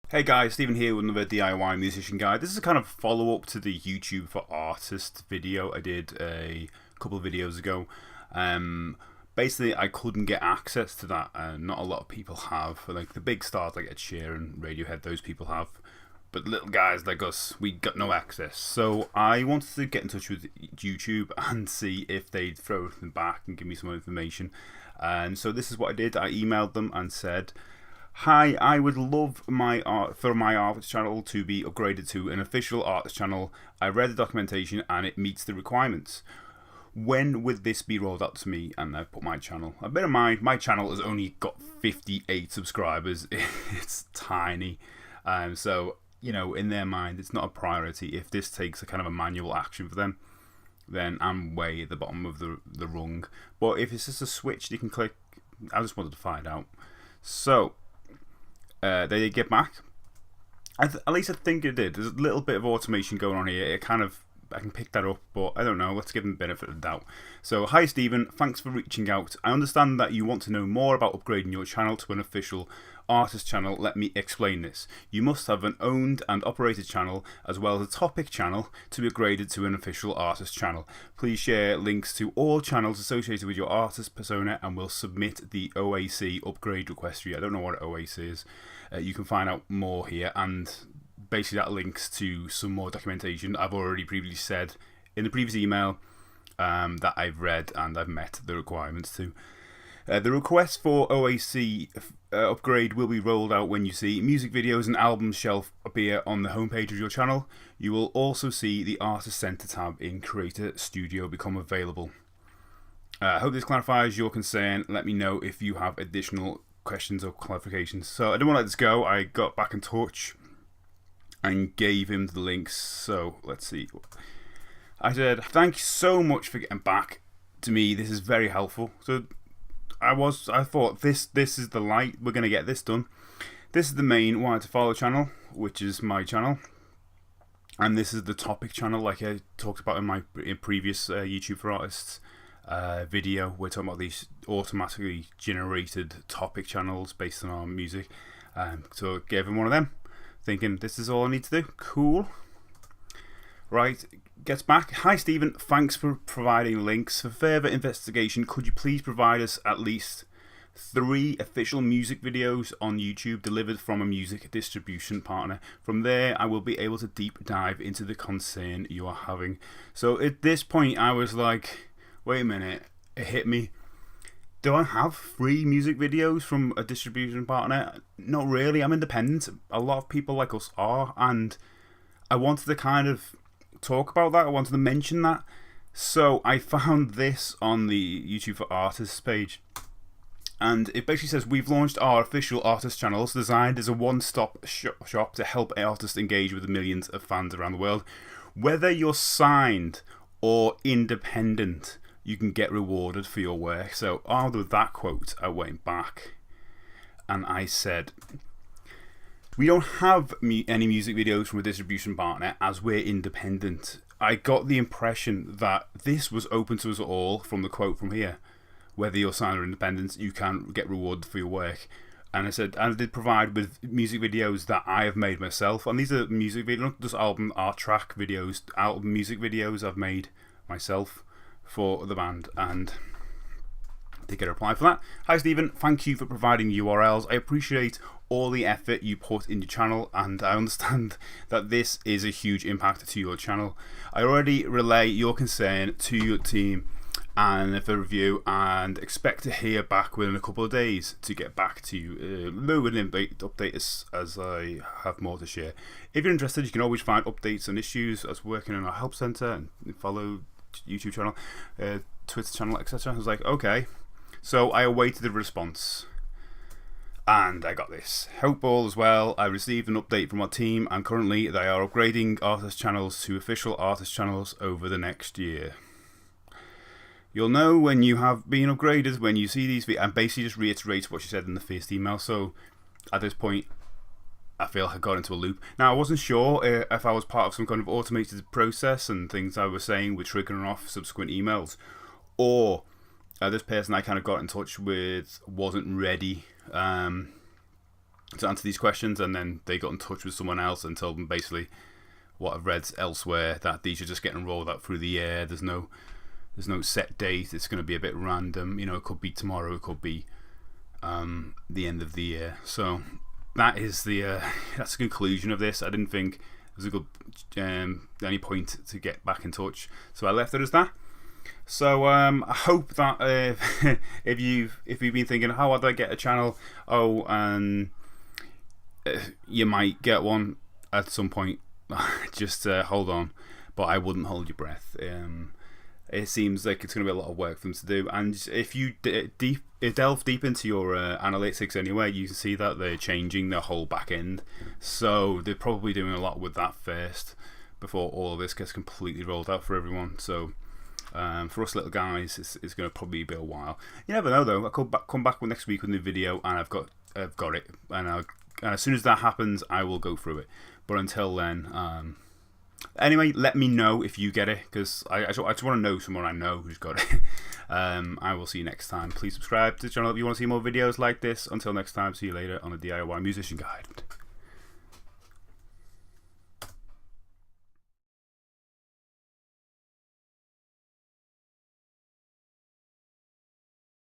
Hey guys, Stephen here with another DIY musician guide. This is a kind of follow-up to the YouTube for Artists video I did a couple of videos ago. Basically, I couldn't get access to that, and not a lot of people have. Like the big stars like Ed Sheeran, Radiohead, those people have. But little guys like us, we got no access. So I wanted to get in touch with YouTube and see if they'd throw everything back and give me some more information. And so this is what I did. I emailed them and said, "Hi, I would love my artist channel to be upgraded to an official artist channel. I read the documentation and it meets the requirements. When would this be rolled out to me?" And I put my channel. Bear in mind, my channel has only got 58 subscribers. It's tiny. So, you know, in their mind, it's not a priority. If this takes a kind of a manual action for them, then I'm way at the bottom of the rung. But if it's just a switch you can click, I just wanted to find out. So, they did get back. At least I think it did. There's a little bit of automation going on here. I can pick that up, but I don't know. Let's give them the benefit of the doubt. So, hi Stephen, thanks for reaching out. I understand that you want to know more about upgrading your channel to an official artist channel. Let me explain this. You must have an owned and operated channel as well as a topic channel to be upgraded to an official artist channel. Please share links to all channels associated with your artist persona and we'll submit the OAC upgrade request for you. I don't know what OAC is. You can find out more here, and basically that links to some more documentation I've already previously said in the previous email that I've read and I've met the requirements to. The request for OAC upgrade will be rolled out when you see music videos and albums shelf appear on the homepage of your channel. You will also see the Artist Center tab in Creator Studio become available. I hope this clarifies your concern. Let me know if you have additional questions or clarifications. So I didn't want to let this go. I got back in touch and gave him the links. So let's see. I said, "Thank you so much for getting back to me. This is very helpful." So I thought this is the light. We're gonna get this done. This is the main wanted to follow channel, which is my channel, and this is the topic channel, like I talked about in my previous YouTube for Artists video. We're talking about these automatically generated topic channels based on our music. So I gave him one of them, thinking this is all I need to do. Cool. Right, gets back. "Hi Stephen, thanks for providing links. For further investigation, could you please provide us at least 3 official music videos on YouTube delivered from a music distribution partner? From there, I will be able to deep dive into the concern you are having." So at this point, I was like, wait a minute, it hit me. Do I have 3 music videos from a distribution partner? Not really. I'm independent. A lot of people like us are, and I wanted to kind of talk about that. I wanted to mention that. So I found this on the YouTube for Artists page, and it basically says, "We've launched our official artist channels designed as a one-stop shop to help artists engage with the millions of fans around the world. Whether you're signed or independent, you can get rewarded for your work." So out of that quote, I went back and I said, we don't have any music videos from a distribution partner as we're independent. I got the impression that this was open to us all from the quote from here. Whether you're signed or independent, you can get rewarded for your work. And I said, and I did provide with music videos that I have made myself. And these are music videos, not just album art track videos, album music videos I've made myself for the band. And did get a reply for that. "Hi Stephen, thank you for providing URLs. I appreciate all the effort you put in your channel, and I understand that this is a huge impact to your channel. I already relay your concern to your team and for review, and expect to hear back within a couple of days to get back to you. With an update as I have more to share. If you're interested, you can always find updates on issues as working in our help center and follow YouTube channel, Twitter channel, etc." I was like, okay. So I awaited the response, and I got this. "Hope all is well. I received an update from our team, and currently they are upgrading artist channels to official artist channels over the next year. You'll know when you have been upgraded when you see these videos," and basically just reiterates what she said in the first email. So at this point, I feel I got into a loop. Now, I wasn't sure if I was part of some kind of automated process and things I was saying were triggering off subsequent emails, or this person I kind of got in touch with wasn't ready to answer these questions, and then they got in touch with someone else and told them basically what I've read elsewhere, that these are just getting rolled out through the air. There's no set date. It's going to be a bit random. It could be tomorrow. It could be the end of the year. So that is that's the conclusion of this. I didn't think there was a good any point to get back in touch, so I left it as that. So I hope that if you've been thinking, how would I get a channel? You might get one at some point. Just hold on, but I wouldn't hold your breath. It seems like it's going to be a lot of work for them to do, and if you delve deep into your analytics anyway, you can see that they're changing their whole back end. So they're probably doing a lot with that first before all of this gets completely rolled out for everyone. So for us little guys, it's going to probably be a while. You never know though. I'll come back next week with a new video, and I've got it, and as soon as that happens, I will go through it. But until then, anyway, let me know if you get it, because I just want to know someone I know who's got it. I will see you next time. Please subscribe to the channel if you want to see more videos like this. Until next time, see you later on the DIY Musician Guide.